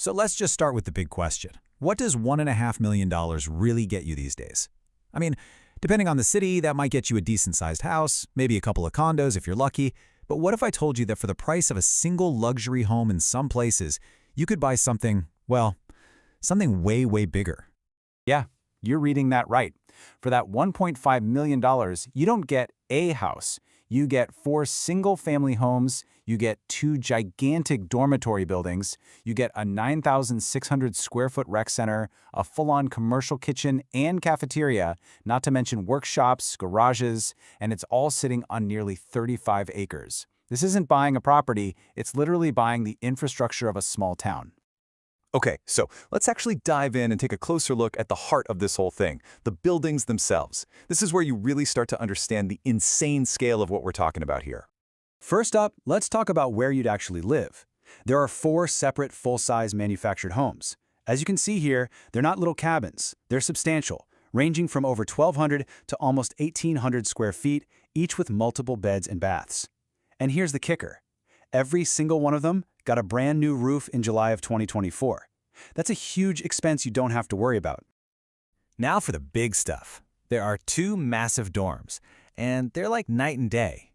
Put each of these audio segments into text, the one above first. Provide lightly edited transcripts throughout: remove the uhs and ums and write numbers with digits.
So let's just start with the big question. What does $1.5 million really get you these days? I mean, depending on the city, that might get you a decent-sized house, maybe a couple of condos if you're lucky. But what if I told you that for the price of a single luxury home in some places, you could buy something, well, something way, way bigger? Yeah, you're reading that right. For that $1.5 million, you don't get a house. You get 4 single-family homes, you get 2 gigantic dormitory buildings, you get a 9,600 square foot rec center, a full-on commercial kitchen and cafeteria, not to mention workshops, garages, and it's all sitting on nearly 35 acres. This isn't buying a property, it's literally buying the infrastructure of a small town. Okay, so let's actually dive in and take a closer look at the heart of this whole thing, the buildings themselves. This is where you really start to understand the insane scale of what we're talking about here. First up, let's talk about where you'd actually live. There are 4 separate full-size manufactured homes. As you can see here, they're not little cabins. They're substantial, ranging from over 1,200 to almost 1,800 square feet, each with multiple beds and baths. And here's the kicker. Every single one of them got a brand new roof in July of 2024. That's a huge expense you don't have to worry about. Now for the big stuff. There are 2 massive dorms, and they're like night and day.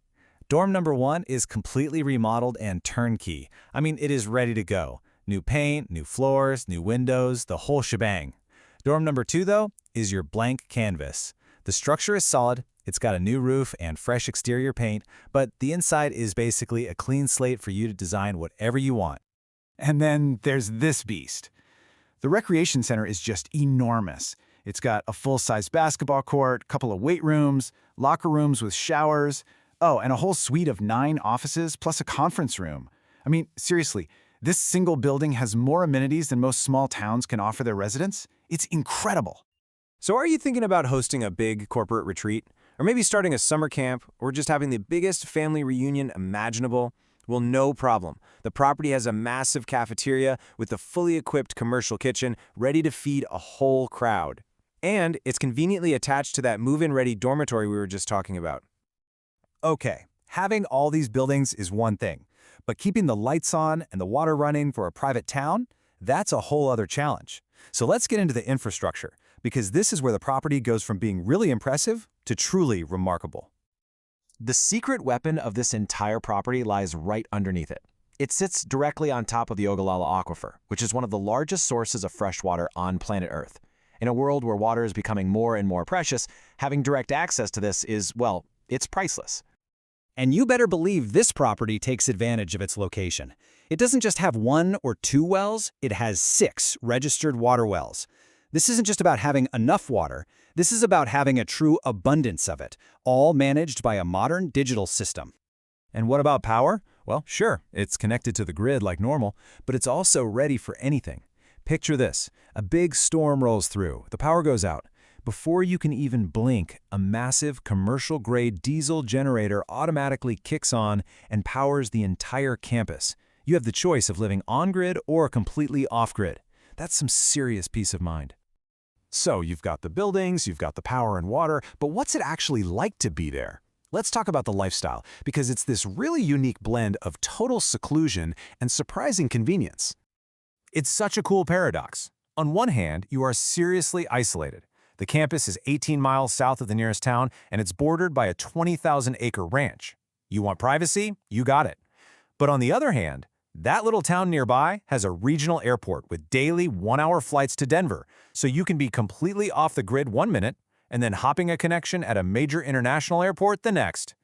Dorm number 1 is completely remodeled and turnkey. I mean, it is ready to go. New paint, new floors, new windows, the whole shebang. Dorm number 2, though, is your blank canvas. The structure is solid, it's got a new roof and fresh exterior paint, but the inside is basically a clean slate for you to design whatever you want. And then there's this beast. The recreation center is just enormous. It's got a full-size basketball court, couple of weight rooms, locker rooms with showers, and a whole suite of 9 offices plus a conference room. I mean, seriously, this single building has more amenities than most small towns can offer their residents. It's incredible. So are you thinking about hosting a big corporate retreat? Or maybe starting a summer camp, or just having the biggest family reunion imaginable? Well, no problem. The property has a massive cafeteria with a fully equipped commercial kitchen ready to feed a whole crowd. And it's conveniently attached to that move-in ready dormitory we were just talking about. Okay, having all these buildings is one thing, but keeping the lights on and the water running for a private town, that's a whole other challenge. So let's get into the infrastructure, because this is where the property goes from being really impressive to truly remarkable. The secret weapon of this entire property lies right underneath it. It sits directly on top of the Ogallala Aquifer, which is one of the largest sources of fresh water on planet Earth. In a world where water is becoming more and more precious, having direct access to this is, well, it's priceless. And you better believe this property takes advantage of its location. It doesn't just have 1 or 2 wells, it has 6 registered water wells. This isn't just about having enough water, this is about having a true abundance of it, all managed by a modern digital system. And what about power? Well, sure, it's connected to the grid like normal, but it's also ready for anything. Picture this, a big storm rolls through, the power goes out. Before you can even blink, a massive commercial-grade diesel generator automatically kicks on and powers the entire campus. You have the choice of living on-grid or completely off-grid. That's some serious peace of mind. So you've got the buildings, you've got the power and water, but what's it actually like to be there? Let's talk about the lifestyle, because it's this really unique blend of total seclusion and surprising convenience. It's such a cool paradox. On one hand, you are seriously isolated. The campus is 18 miles south of the nearest town, and it's bordered by a 20,000-acre ranch. You want privacy? You got it. But on the other hand, that little town nearby has a regional airport with daily 1-hour flights to Denver, so you can be completely off the grid 1 minute and then hopping a connection at a major international airport the next.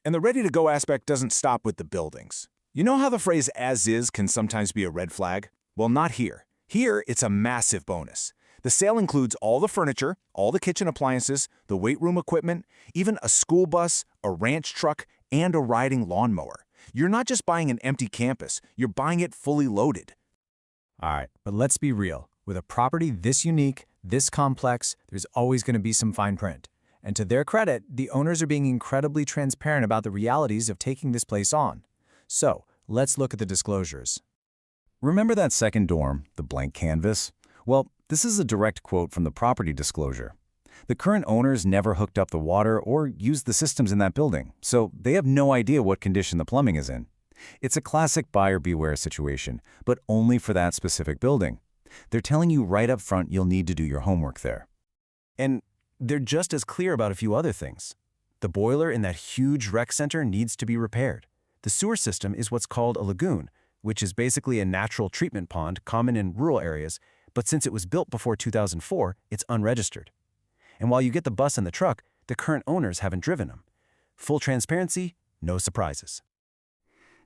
And the ready-to-go aspect doesn't stop with the buildings. You know how the phrase "as is" can sometimes be a red flag? Well, not here. Here, it's a massive bonus. The sale includes all the furniture, all the kitchen appliances, the weight room equipment, even a school bus, a ranch truck, and a riding lawnmower. You're not just buying an empty campus, you're buying it fully loaded. All right, but let's be real. With a property this unique, this complex, there's always going to be some fine print. And to their credit, the owners are being incredibly transparent about the realities of taking this place on. So, let's look at the disclosures. Remember that second dorm, the blank canvas? Well, this is a direct quote from the property disclosure. The current owners never hooked up the water or used the systems in that building, so they have no idea what condition the plumbing is in. It's a classic buyer beware situation, but only for that specific building. They're telling you right up front you'll need to do your homework there. And they're just as clear about a few other things. The boiler in that huge rec center needs to be repaired. The sewer system is what's called a lagoon, which is basically a natural treatment pond common in rural areas, but since it was built before 2004, it's unregistered. And while you get the bus and the truck, the current owners haven't driven them. Full transparency, no surprises.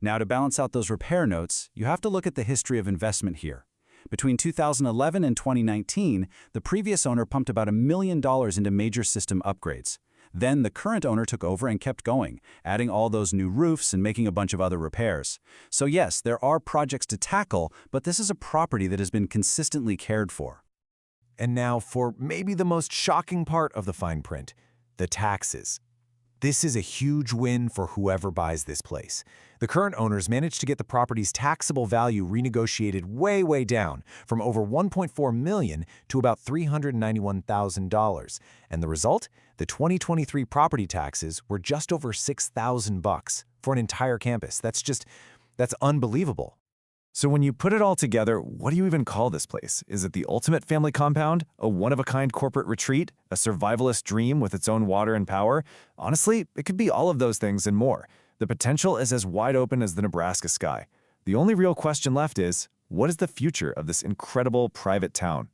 Now, to balance out those repair notes, you have to look at the history of investment here. Between 2011 and 2019, the previous owner pumped about $1 million into major system upgrades. Then the current owner took over and kept going, adding all those new roofs and making a bunch of other repairs. So yes, there are projects to tackle, but this is a property that has been consistently cared for. And now for maybe the most shocking part of the fine print, the taxes. This is a huge win for whoever buys this place. The current owners managed to get the property's taxable value renegotiated way down, from over $1.4 million to about $391,000. And the result? The 2023 property taxes were just over $6,000 for an entire campus. That's unbelievable. So when you put it all together, what do you even call this place? Is it the ultimate family compound? A one-of-a-kind corporate retreat? A survivalist dream with its own water and power? Honestly, it could be all of those things and more. The potential is as wide open as the Nebraska sky. The only real question left is, what is the future of this incredible private town?